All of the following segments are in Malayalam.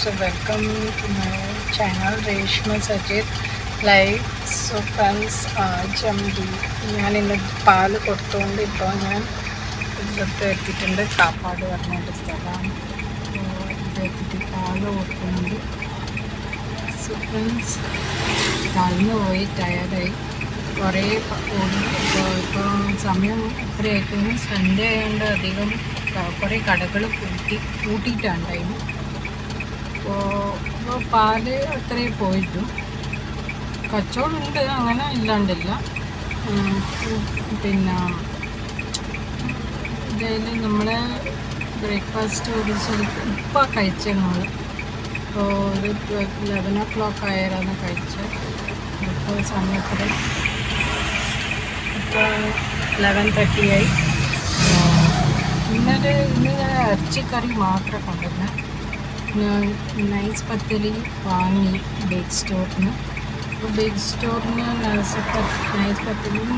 So welcome to my channel Reshma Sajid Live. So friends, ഞാൻ ഇന്ന് പാല് കൊടുത്തുകൊണ്ട് ഇപ്പോൾ ഞാൻ ഇവിടുത്തെ എത്തിയിട്ടുണ്ട്. കാപ്പാട് പറഞ്ഞൊരു സ്ഥലമാണ്. എത്തിയിട്ട് പാല് കൊടുക്കുന്നുണ്ട്. സോ ഫ്രണ്ട്സ്, നടന്നു പോയി ടയർഡായി കുറേ ഓടി. ഇപ്പോൾ സമയം എത്രയായിരുന്നു? സൺഡേ ആയതുകൊണ്ട് അധികം കുറേ കടകൾ കൂട്ടിയിട്ടാണ് ടൈം. അപ്പോൾ പാല് അത്രയും പോയിട്ടു. കച്ചവടമുണ്ട്, അങ്ങനെ ഇല്ലാണ്ടില്ല. പിന്നെ ഡെയിലി നമ്മളെ ബ്രേക്ക്ഫാസ്റ്റ് ഒരു സ്ഥലത്ത് ഇപ്പോൾ കഴിച്ചത് നമ്മൾ. ഇപ്പോൾ ഒരു 11 o'clock ആയാലാണ് കഴിച്ചത്. ഇപ്പോൾ സമയത്ത് ഇപ്പോൾ 11:30 ആയി. ഇന്ന് ഞാൻ ഇറച്ചിക്കറി മാത്രം കൊണ്ടുവന്നെ. നൈസ് പത്തലി വാങ്ങി ബേക്ക് സ്റ്റോറിന്. അപ്പോൾ ബേക്ക് സ്റ്റോറിന് നൈസ് പത്തലിയും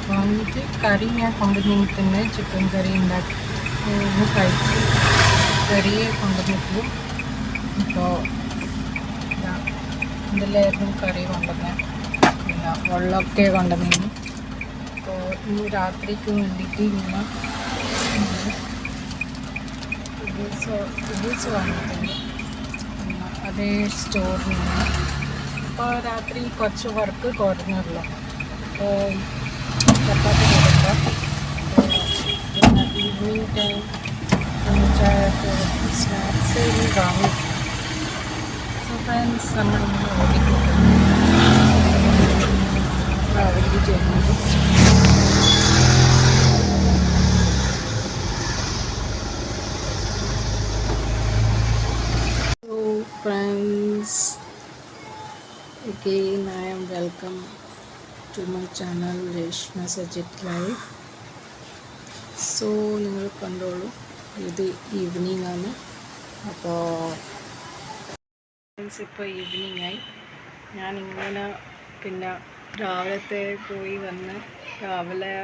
വാങ്ങിയിട്ട് കറി ഞാൻ കൊണ്ടുവന്നിട്ടുണ്ട്. ചിക്കൻ കറി ഉണ്ടാക്കി കഴിച്ച് കറിയെ കൊണ്ടുവന്നിട്ടുള്ളൂ. അപ്പോൾ ഇതിലായിരുന്നു കറി കൊണ്ടുവന്നത്. പിന്നെ വെള്ളമൊക്കെ കൊണ്ടുവന്നു. അപ്പോൾ ഇന്ന് രാത്രിക്ക് വേണ്ടിയിട്ട് ഇന്ന് ഫുഡ്സ് വാങ്ങിയിട്ടുണ്ട് അതേ സ്റ്റോറിൽ നിന്ന്. അപ്പോൾ രാത്രി കുറച്ച് വർക്ക് കുറഞ്ഞുള്ളൂ. അപ്പോൾ ചപ്പാത്തി കൊടുക്കാം. പിന്നെ ഈവനിങ് ടൈം സ്നാക്സ് വാങ്ങി. സോ ഫ്രണ്ട്സ്, നമ്മളിങ്ങനെ ഓടിക്കൊണ്ടിരുന്നു ട്രാവൽ ചെയ്യുന്നത്. Friends, again I am welcome to my channel Reshma Sajid Live. So നിങ്ങൾ കണ്ടോളൂ, ഇത് ഈവനിങ് ആണ്. അപ്പോൾ ഇപ്പോൾ ഈവനിങ് ആയി. ഞാനിങ്ങനെ പിന്നെ രാവിലത്തെ പോയി വന്ന് രാവിലെ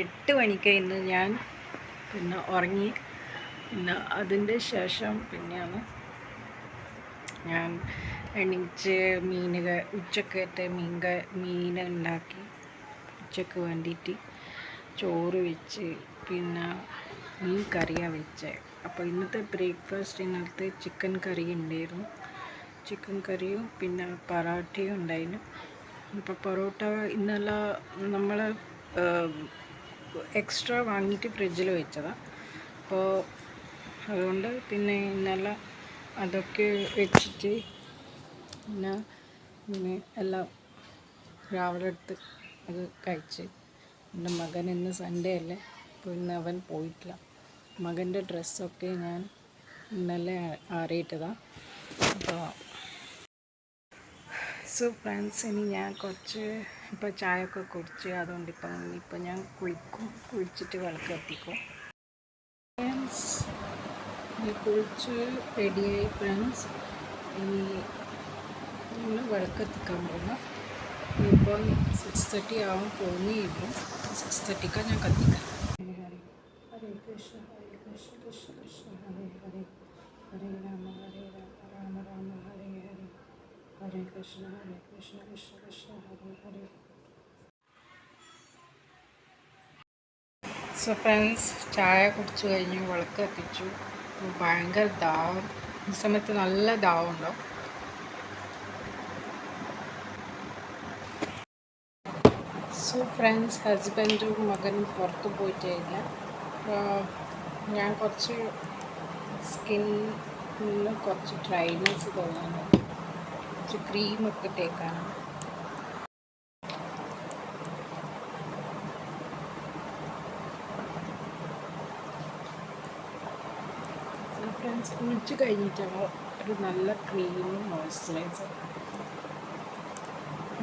8 മണിക്ക് ഇന്ന് ഞാൻ പിന്നെ ഉറങ്ങി. പിന്നെ അതിൻ്റെ ശേഷം പിന്നെയാണ് ഞാൻ എണീച്ച് ഉച്ചക്കത്തെ മീൻ ഉണ്ടാക്കി. ഉച്ചക്ക് വേണ്ടിയിട്ട് ചോറ് വെച്ച് പിന്നെ മീൻ കറിയാണ് വെച്ചത്. അപ്പോൾ ഇന്നത്തെ ബ്രേക്ക്ഫാസ്റ്റിനകത്ത് ചിക്കൻ കറി ഉണ്ടായിരുന്നു. ചിക്കൻ കറിയും പിന്നെ പൊറോട്ടയും ഉണ്ടായിരുന്നു. അപ്പോൾ പൊറോട്ട ഇന്നലെ നമ്മൾ എക്സ്ട്രാ വാങ്ങിയിട്ട് ഫ്രിഡ്ജിൽ വെച്ചതാണ്. അപ്പോൾ അതുകൊണ്ട് പിന്നെ ഇന്നലെ അതൊക്കെ വെച്ചിട്ട് പിന്നെ എല്ലാം രാവിലെ എടുത്ത് അത് കഴിച്ച്. എൻ്റെ മകൻ ഇന്ന് സൺഡേ അല്ലേ, അപ്പോൾ ഇന്ന് അവൻ പോയിട്ടില്ല. മകൻ്റെ ഡ്രസ്സൊക്കെ ഞാൻ ഇന്നലെ ആറിയിട്ടതാണ്. അപ്പോൾ സോ ഫ്രണ്ട്സ്, ഇനി ഞാൻ കുറച്ച് ഇപ്പോൾ ചായയൊക്കെ കുടിച്ച് അതുകൊണ്ട് ഇപ്പം ഞാൻ കുളിച്ചിട്ട് വിളക്ക് കത്തിക്കും. ഫ്രണ്ട്സ്, കുളിച്ച് റെഡിയായി. ഫ്രണ്ട്സ്, ഇനി നമ്മൾ വിളക്കെത്തിക്കാൻ പോകാം. ഇപ്പം 6:30 ആവാൻ പോകുന്നേയുള്ളൂ. 6:30 ഞാൻ കത്തിക്കാം. ഹരേ കൃഷ്ണ ഹരേ കൃഷ്ണ കൃഷ്ണ കൃഷ്ണ ഹരേ ഹരേ, ഹരേ രാമ രാമ രാമ ഹരേ ഹരേ, ഹരേ കൃഷ്ണ കൃഷ്ണ കൃഷ്ണ ഹരേ ഹരേ. സോ ഫ്രണ്ട്സ്, ചായ കുടിച്ചു കഴിഞ്ഞു, വിളക്ക് കത്തിച്ചു. ഭയങ്കര ദാഹം. ഈ സമയത്ത് നല്ല ദാഹമുണ്ടോ. സോ ഫ്രണ്ട്സ്, ഹസ്ബൻഡും മകനും പുറത്ത് പോയിട്ടില്ല. ഞാൻ കുറച്ച് സ്കിന്നിന് കുറച്ച് ഡ്രൈനെസ് തോന്നുന്നുണ്ട്. കുറച്ച് ക്രീമൊക്കെ തേക്കാനാണ്. ഫ്രണ്ട്സ്, കുളിച്ച് കഴിഞ്ഞിട്ടാണ് ഒരു നല്ല ക്രീമും മോയ്സ്ചറൈസർ.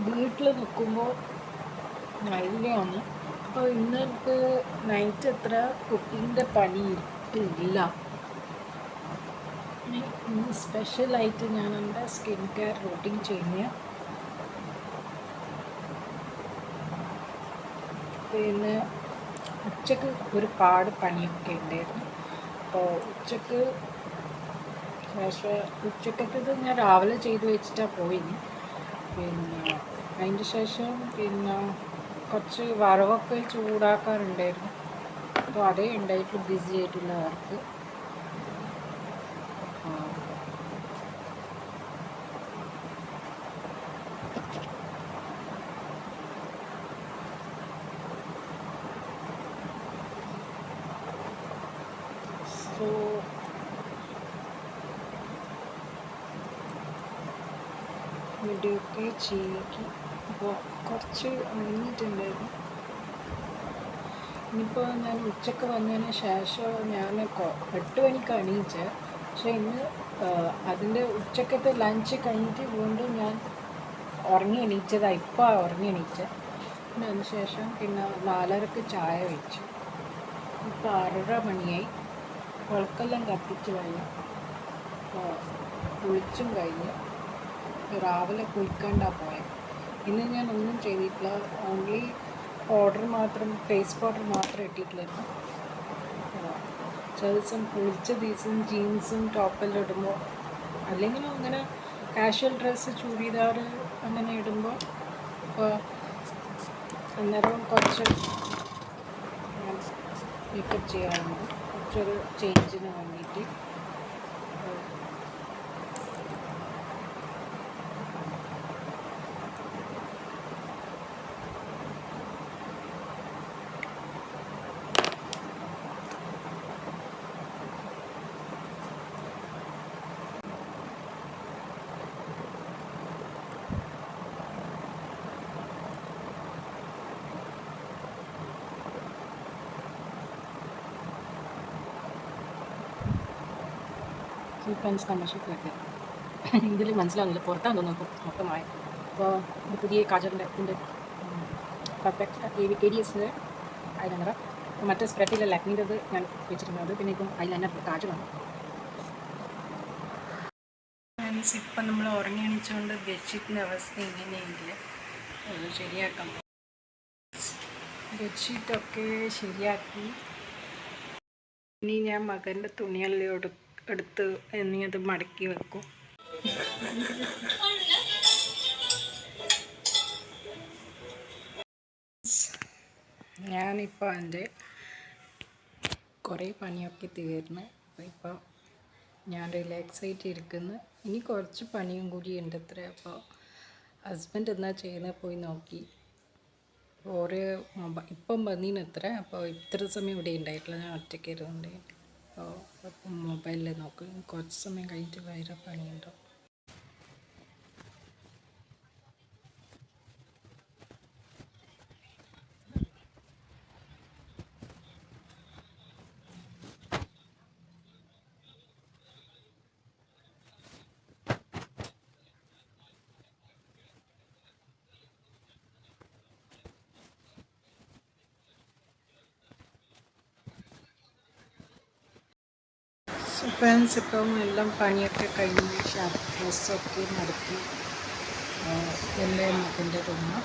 വീട്ടിൽ നിൽക്കുമ്പോൾ നല്ലതാണ്. അപ്പോൾ ഇന്നത്തെ നൈറ്റ് അത്ര കുക്കിങ്ങിൻ്റെ പണി ഇല്ല. ഇന്ന് സ്പെഷ്യലായിട്ട് ഞാൻ എൻ്റെ സ്കിൻ കെയർ റൂട്ടീൻ ചെയ്യുന്ന. പിന്നെ ഉച്ചക്ക് ഒരുപാട് പണിയൊക്കെ ഉണ്ടായിരുന്നു. അപ്പോൾ ഉച്ചക്ക് പക്ഷേ ഉച്ചക്കത്തേത് ഞാൻ രാവിലെ ചെയ്ത് വെച്ചിട്ടാണ് പോയിന്. പിന്നെ അതിൻ്റെ ശേഷം പിന്നെ കുറച്ച് വറവൊക്കെ ചൂടാക്കാറുണ്ടായിരുന്നു. അപ്പോൾ അതേ ഉണ്ടായിട്ട് ബിസി ആയിട്ടുള്ള വർക്ക്. സോ വീഡിയോയൊക്കെ ചെയ്യിക്കും. അപ്പോൾ കുറച്ച് അണിഞ്ഞിട്ടുണ്ടായിരുന്നു. ഇനിയിപ്പോൾ ഞാൻ ഉച്ചക്ക് വന്നതിന് ശേഷം ഞാൻ 8 മണിക്ക് അണിയിച്ചത്. പക്ഷേ ഇന്ന് അതിൻ്റെ ഉച്ചക്കത്തെ ലഞ്ച് കഴിഞ്ഞിട്ട് വീണ്ടും ഞാൻ ഉറങ്ങി എണീച്ചതാണ്. ഇപ്പോൾ ഉറങ്ങി എണീച്ചത്. പിന്നെ അതിന് ശേഷം പിന്നെ 4:30ക്ക് ചായ വെച്ചു. ഇപ്പോൾ 6:30 മണിയായി. വിളക്കെല്ലാം കത്തിച്ച് കഴിഞ്ഞു. അപ്പോൾ കുളിച്ചും കഴിഞ്ഞ് രാവിലെ കുളിക്കാണ്ടാണ് പോയത്. ഇന്ന് ഞാൻ ഒന്നും ചെയ്തിട്ടില്ല. ഓൺലി പൗഡർ മാത്രം, ഫേസ് പൗഡർ മാത്രം ഇട്ടിട്ടില്ലായിരുന്നു. ചില ദിവസം കുളിച്ച ദിവസം ജീൻസും ടോപ്പെല്ലാം ഇടുമ്പോൾ, അല്ലെങ്കിലും അങ്ങനെ കാഷ്വൽ ഡ്രസ്സ് ചൂടിദാർ അങ്ങനെ ഇടുമ്പോൾ ഇപ്പോൾ അന്നേരം കുറച്ച് മേക്കപ്പ് ചെയ്യാറുണ്ട്. കുറച്ചൊരു ചേഞ്ചിന് വേണ്ടിയിട്ട്. ഫ്രണ്ട്സ് കമ്മർഷിപ്പൊക്കെ ഇതിൽ മനസ്സിലാവുന്നില്ല, പുറത്താന്ന് തോന്നുന്നു മൊത്തമായി. അപ്പോൾ ഇത് പുതിയ കാജറിൻ്റെ ഇതിൻ്റെ പെർഫെക്റ്റ് ADS ഐലൈനർ. മറ്റേ സ്പ്രെഡിലെ ലാക്മിൻ്റെത് ഞാൻ വെച്ചിരുന്നത്. പിന്നെ ഇപ്പം ഐലൈനർ കാജറാണ്. ഫ്രണ്ട്സ്, ഇപ്പം നമ്മൾ ഉറങ്ങി എണീച്ചുകൊണ്ട് ബെഡ്ഷീറ്റിൻ്റെ അവസ്ഥ ഇങ്ങനെയില്ല. അത് ശരിയാക്കാം. ബെഡ്ഷീറ്റൊക്കെ ശരിയാക്കി. ഇനി ഞാൻ മകൻ്റെ തുണിയെല്ലാം എടുത്ത് ഇനി അത് മടക്കി വെക്കും. ഞാനിപ്പോൾ എൻ്റെ കുറേ പണിയൊക്കെ തീർന്ന്. ഇപ്പോൾ ഞാൻ റിലാക്സ് ആയിട്ട് ഇരിക്കുന്നു. ഇനി കുറച്ച് പണിയും കൂടി ഉണ്ട് അത്ര. അപ്പോൾ ഹസ്ബൻഡ് എന്താ ചെയ്യുന്നത് പോയി നോക്കി. ഓരോ ഇപ്പം വന്നീനത്ര. അപ്പോൾ ഇത്ര സമയം ഇവിടെ ഉണ്ടായിട്ടില്ല, ഞാൻ ഒറ്റയ്ക്ക് ഇരുന്നുണ്ട്. അപ്പോൾ മൊബൈലിൽ നോക്കും. കുറച്ച് സമയം കഴിഞ്ഞിട്ട് വേറെ പണിയുണ്ടാവും. ഫ്രണ്ട്സ്, ഇപ്പം എല്ലാം പണിയൊക്കെ കഴിഞ്ഞ് ഡ്രസ്സൊക്കെ മടക്കി എല്ലാം മകൻ്റെ റൂമ്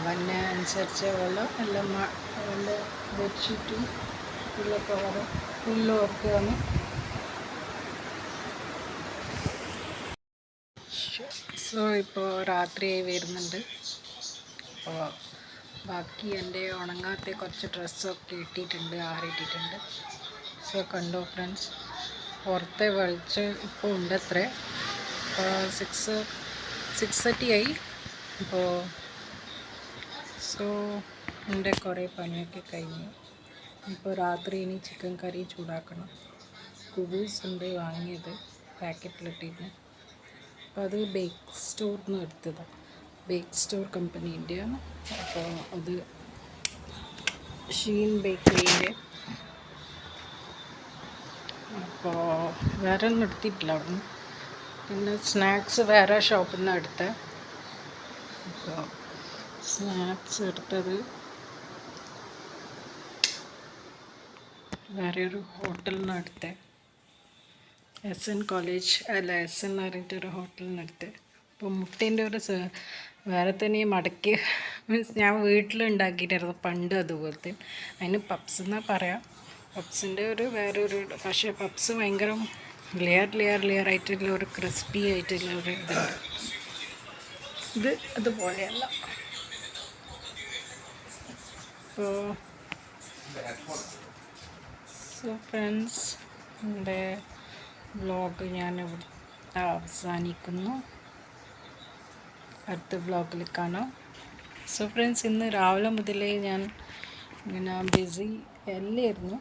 വന്ന അനുസരിച്ച് വെള്ളം എല്ലാം അതിൻ്റെ ബെഡ്ഷീറ്റും ഫുള്ള് കവറും ഫുള്ളും ഒക്കെയാണ്. സോ ഇപ്പോൾ രാത്രിയായി വരുന്നുണ്ട്. അപ്പോൾ ബാക്കി എൻ്റെ ഉണങ്ങാത്ത കുറച്ച് ഡ്രസ്സൊക്കെ ഇട്ടിട്ടുണ്ട്, ആറിയിട്ടിട്ടുണ്ട്. സോ കണ്ടോ ഫ്രണ്ട്സ്, പുറത്തെ വെളിച്ചം ഇപ്പോൾ ഉണ്ടത്രേ. ഇപ്പോൾ 6:30 ആയി. അപ്പോൾ സോ എൻ്റെ കുറേ പണിയൊക്കെ കഴിഞ്ഞു. ഇപ്പോൾ രാത്രി ഇനി ചിക്കൻ കറി ചൂടാക്കണം. കുബൂസ് ഉണ്ട് വാങ്ങിയത്, പാക്കറ്റിലിട്ടിരുന്നു. അപ്പോൾ അത് ബേക്ക് സ്റ്റോറിൽ നിന്ന് എടുത്തതാണ്. ബേക്ക് സ്റ്റോർ കമ്പനീൻ്റെയാണ്. അപ്പോൾ അത് ഷീൻ ബേക്കറീൻ്റെ. അപ്പോൾ വേറെ ഒന്നും എടുത്തിട്ടില്ല അവിടുന്ന്. പിന്നെ സ്നാക്സ് വേറെ ഷോപ്പിൽ നിന്ന് എടുത്തത്. അപ്പോൾ സ്നാക്സ് എടുത്തത് വേറെ ഒരു ഹോട്ടലിൽ നിന്ന് എടുത്തത്. SN കോളേജ് അല്ല, SN എന്ന് പറഞ്ഞിട്ടൊരു ഹോട്ടലിൽ നിന്ന് എടുത്തത്. അപ്പോൾ മുട്ടേൻ്റെ ഒരു വേറെ തന്നെ മടക്കി, മീൻസ് ഞാൻ വീട്ടിലുണ്ടാക്കിയിട്ടായിരുന്നു പണ്ട് അതുപോലത്തെ. അതിന് പപ്സ് എന്നാ പറയാം. പപ്സിൻ്റെ ഒരു വേറൊരു, പക്ഷേ പപ്സ് ഭയങ്കര ലെയർ ആയിട്ടുള്ള ഒരു ക്രിസ്പി ആയിട്ടുള്ള ഒരു ഇതുണ്ട്. ഇത് അതുപോലെയല്ല. സോ ഫ്രണ്ട്സ്, എൻ്റെ വ്ലോഗ് ഞാൻ ഇവിടെ അവസാനിക്കുന്നു. അടുത്ത വ്ലോഗിൽ കാണാം. സോ ഫ്രണ്ട്സ്, ഇന്ന് രാവിലെ മുതലേ ഞാൻ ഇങ്ങനെ ബിസി അല്ലായിരുന്നു.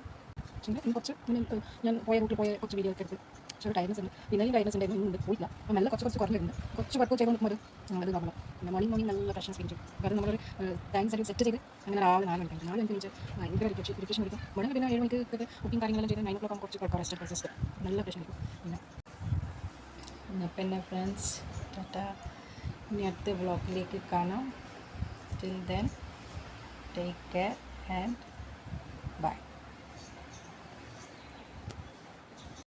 കുറച്ച് ഞാൻ പോയ റൂട്ടിൽ പോയ കുറച്ച് വീഡിയോ ഒക്കെ എടുത്ത് പക്ഷേ ടൈംസ് ഉണ്ട്. പിന്നെയും ടൈംസ് ഉണ്ടായിരുന്നു, ഇന്നുണ്ട് പോയില്ല. അപ്പോൾ നല്ല കുറച്ച് കുറഞ്ഞിട്ടുണ്ട്. കുറച്ച് വർക്ക് ചെയ്ത് നോക്കുമ്പോൾ അത് നോക്കണം. പിന്നെ മോർണിംഗ് നല്ല പ്രശ്നം സ്പെൻഡ് ചെയ്യും. കാരണം നമ്മളൊരു ടൈം സെറ്റ് ചെയ്ത് അങ്ങനെ രാവിലെ 4 മണിക്ക് 4 മണിക്ക് ഭയങ്കര ഇറിറ്റേഷൻ എടുക്കും. മോർണിംഗ് പിന്നെ 7 മണിക്ക് കുക്കിംഗ് കാര്യങ്ങളെല്ലാം ചെയ്ത് 9 o'clock കുറച്ച് കുഴപ്പം റെസ്റ്റ് നല്ല പ്രശ്നം എടുക്കും. പിന്നെ ഫ്രണ്ട്സ്, ടാറ്റ. ഇനി അടുത്ത വ്ളോഗിലേക്ക് കാണാം. Till then, take care and